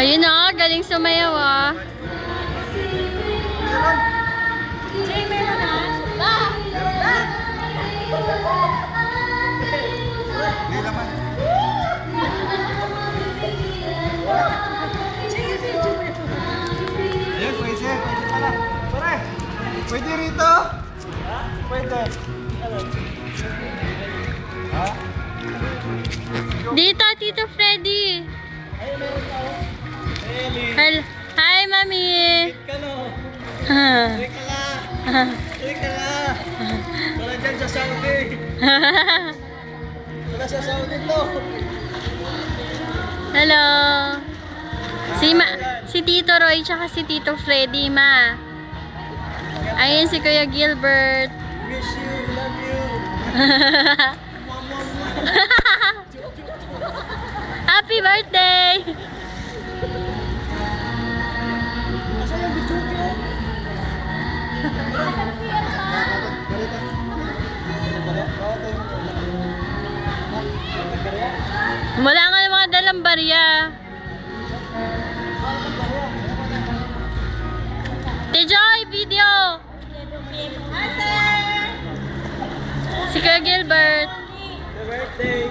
Ayun na, galing sumayaw ah. Ayan, pwede pala. Pare, pwede rito? Pwede. Ha? Dito, Tito Freddy. Hi, Mami. Ka no? Ah. Uy ka la. Uy ka la. Wala dyan sa Saudi. Wala sa Saudi to. Hello. Si Tito Roy tsaka si Tito Freddy, ma. Ayun si Kuya Gilbert. Miss you, love you. Happy birthday! Asa yung bichuki Wala nga yung mga dalang barya. Tejoy, video! Si Kuya Gilbert. Happy birthday.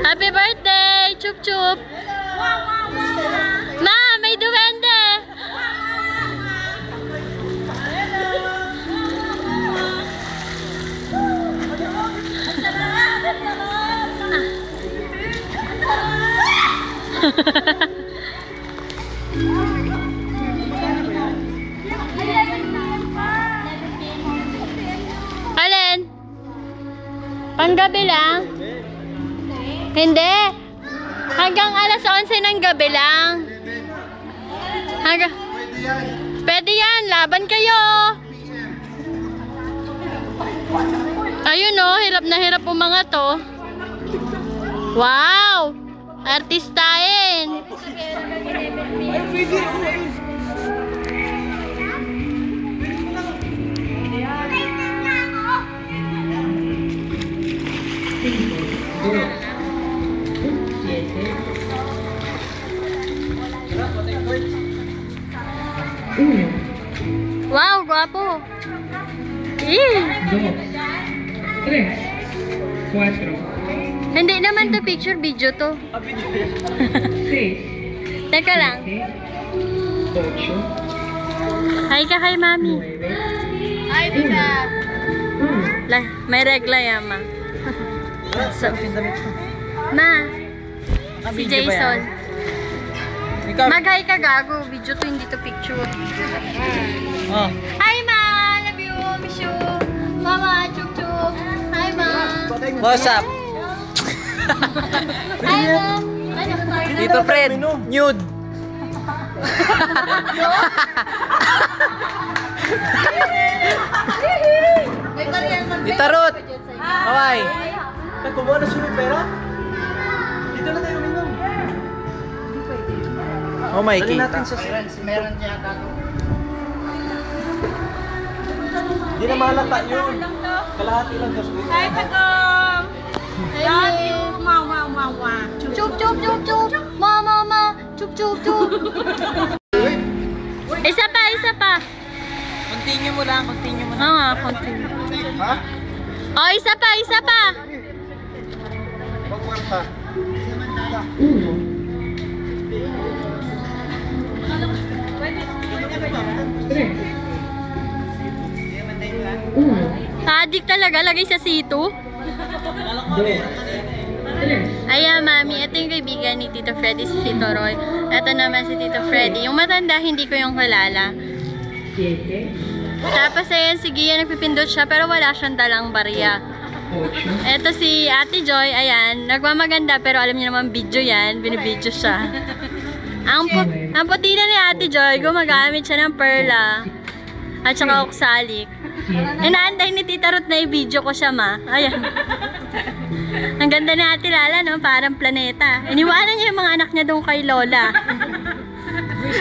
Happy birthday! Chup chup! Ma, may duwende! Alin? Panggabi lang? Hindi. Hanggang alas 11 ng gabi lang. Pwede yan. Laban kayo. Ayun o. Hirap na hirap po mga to. Wow. Artistahin. Ay, pwede. Wow, guwapo. 2, 3, 4, Hindi naman to picture, video to. 6, Teka lang. 8, Hi ka kay mami. 9, Hi, Bika. May regla yan, ma. So, ma, si Jason. Mag-hi ka, gago. Video to, hindi to picture. Oh. Hi, ma. Love you. Miss you. Mama, chuk chuk. Hi, ma. What's up? Hi, ma. Tito Fred, nude. Tita Ruth. Hawaii. Kumuha na siya yung pera? Dito na tayo uminom. Oh my God. Meron yata to. Hindi na mahalata yun. Kalahati lang kasi. Hi, Pagong. Love you. Chup chup chup chup. Ma. Chup chup chup. Isa pa, isa pa. Continue mo lang, continue mo lang. Oo nga, continue. Ha? Oh, isa pa, isa pa. Pagwarta. 1, Adik talaga, lagay sa situ. 2, 3. Ayan, mami, ito yung kaibigan ni Tito Freddy, si Tito Roy. Ito naman si Tito Freddy. Yung matanda, hindi ko yung kilala. 7, Tapos ayan, si Gia, nagpipindot siya, pero wala siyang dalang barya. 8, Ito si Ate Joy, ayan, nagmamaganda, pero alam niyo naman video yan, binibidyo siya. Ang puti na ni Ate Joy, gumagamit siya ng perla. At saka oksalik. Inaantay ni Tita Ruth na i-video ko siya, ma. Ayan. Ang ganda ni Ate Lala, no? Parang planeta. Iniwanan niya yung mga anak niya doon kay Lola.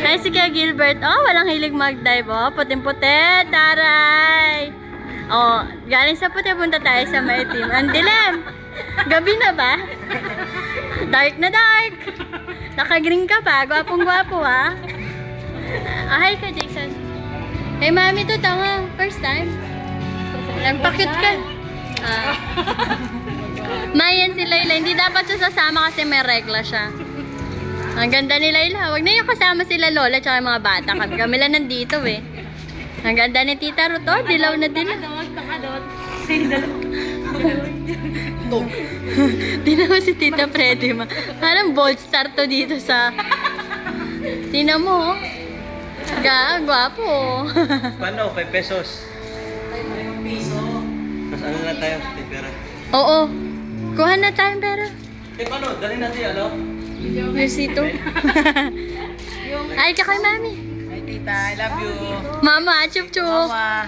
Ay, si Kuya Gilbert. Oh, walang hilig mag-dive. Oh, puting-puti. Taray. Oh, galing sa puti, punta tayo sa maitim. Ang dilim. Gabi na ba? Dark na dark. Naka-green ka pa. Gwapong-gwapo, ha? Hi ka, Jason. Eh, mami to, tama. First time. Nagpa-cute ka. Mayan si Layla. Hindi dapat siya sasama kasi may regla siya. Ang ganda ni Layla. Huwag na yung kasama sila Lola tsaka yung mga bata. Kami lang nandito, eh. Ang ganda ni Tita Ruth. Oh, dilaw na dilaw. Tingnan mo si Tita Freddy, ma. Parang bold star to dito sa... Tingnan mo, oh. Gwapo. Paano? 5 pesos. 5 peso. Mas ano na tayo? Pera. Oo. Kuha na tayong pera. Eh, paano? Dali natin, ano? Luisito. Ay, tsaka kay mami. Hi, tita. I love you. Mama, chup-chup. Mama.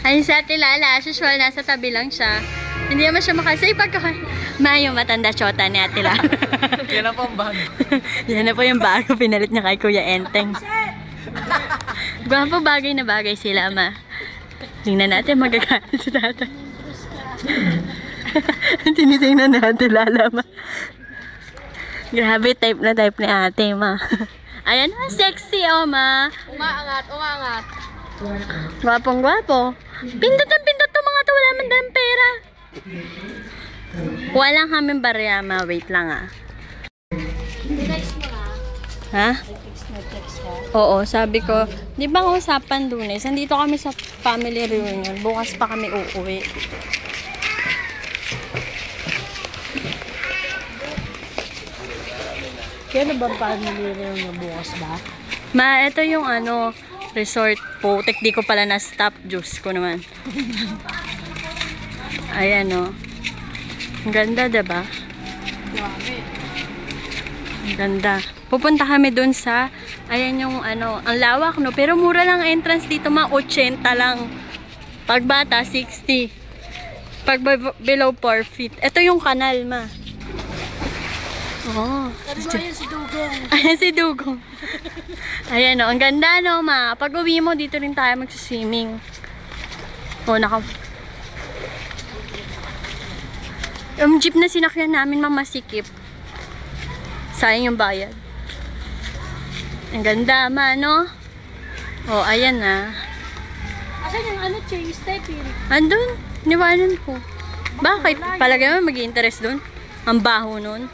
Ay, sa Ate Lala, as usual, nasa tabi lang siya. Hindi naman siya makasay pagkakas. Mayo, matanda syota ni Ate Lala. Yan na po ang bago. Yan na po yung bago. Pinalit niya kay Kuya Enteng. Gwapo, bagay na bagay sila, ma. Tingnan natin, magagalit sa tatay. Tinitingnan natin, Lala, ma. Grabe, type na type ni ate, ma. Ayan, sexy, oh, ma. Umaangat, umaangat. Gwapong-gwapo. Pindot ang pindot to mga to. Wala man dalang pera. Walang kaming barya, ma. Wait lang, ah. Text mo na. Ha? Text ka. Oo, sabi ko, di ba usapan Lunes? Nandito kami sa family reunion. Bukas pa kami uuwi. Kaya ba family reunion bukas ba? Ma, ito yung ano, resort po. Di ko pala na-stop. Juice ko naman. Ayan, oh. Ang ganda, diba? Ang ganda. Pupunta kami dun sa, ayan yung ano, ang lawak, no? Pero mura lang entrance dito, ma. 80 lang. Pag bata, 60. Pag below 4 feet. Ito yung kanal, ma. Oh. Ayan si Dugong. Ayan si Dugong. Ayan, no. Ang ganda, no, ma. Pag uwi mo, dito rin tayo mag-swimming. Oh, yung jeep na sinakyan namin, mamasikip. Sayang yung bayad. Ang ganda, ma, no? Oh, ayan na. Asan yung ano, change type yun? Andun, niwanan ko. Bakit? Palagay mo mag-i-interest dun? Ang baho nun.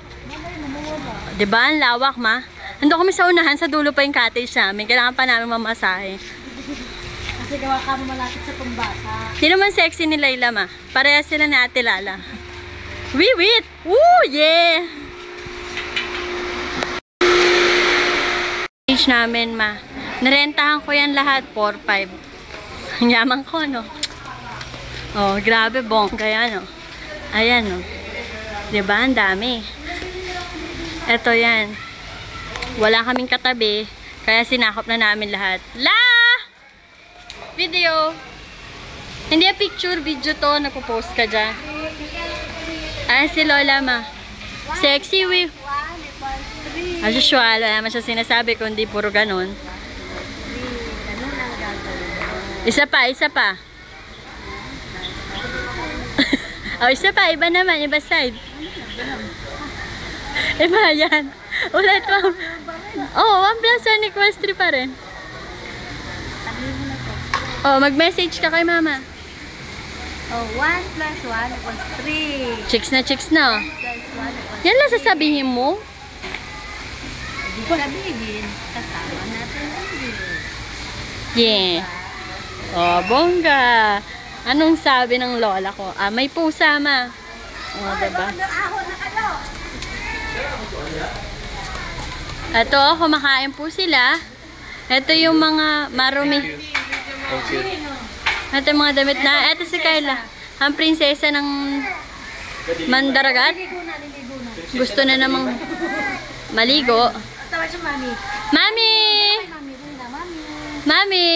Diba? Ang lawak, ma. Ando kami sa unahan, sa dulo pa yung cottage namin. Kailangan pa namin mamasahe. Kasi gawa ka mo malapit sa pambata. Di naman sexy ni Layla, ma. Pareha sila ni Ate Lala. Wiwit! Woo! Yeah! Stage namin, ma. Narentahan ko yan lahat, 4-5. Ang yaman ko, no? Oh, grabe, bongga yan, no? Ayan, no? Diba? Ang dami. Eto yan. Wala kaming katabi, kaya sinakop na namin lahat. La! Video! Hindi picture, video to. Nagpo-post ka dyan. Ayan si Lola, ma. Sexy, we. As usual, wala naman siya sinasabi kundi puro ganun. Isa pa, isa pa. Oh, isa pa, iba naman, iba side. Iba yan. Ulit mo. Oh, 1 plus 1 equals 3 pa rin. Oh, mag-message ka kay mama. Oh, 1 plus 1 equals 3. Chicks na, chicks na. Plus 1 equals Yan lang sasabihin mo. Hindi ko sabihin. Kasama natin ulit. Yeah. Oh, bongga. Anong sabi ng lola ko? Ah, may pusa, ma. Oh, diba? Ito, kumakain po sila. Ito yung mga marumi. Ito yung mga damit na. Ito si Kyla. Ang prinsesa ng Mandaragat. Gusto na namang maligo. Tawa siya, mami. Mami! Mami, rin na, mami. Mami!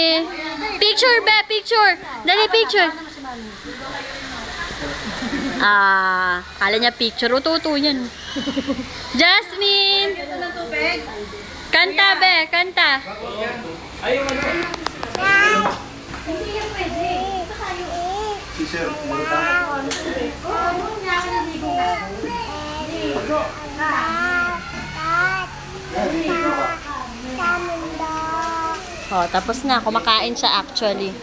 Picture, be! Picture! Dali, picture! Ah, kala niya picture. Ututo yan. Jasmine! Kanta, be! Kanta! Hindi yan pwede. Ito tayo. Si Sir, mura Oh, niya ka naligo. Ligo. Oh, tapos na. Kumakain siya actually.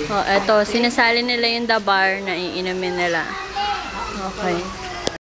Oh, eto. Sinasali nila yung dabar na iinumin nila. Okay.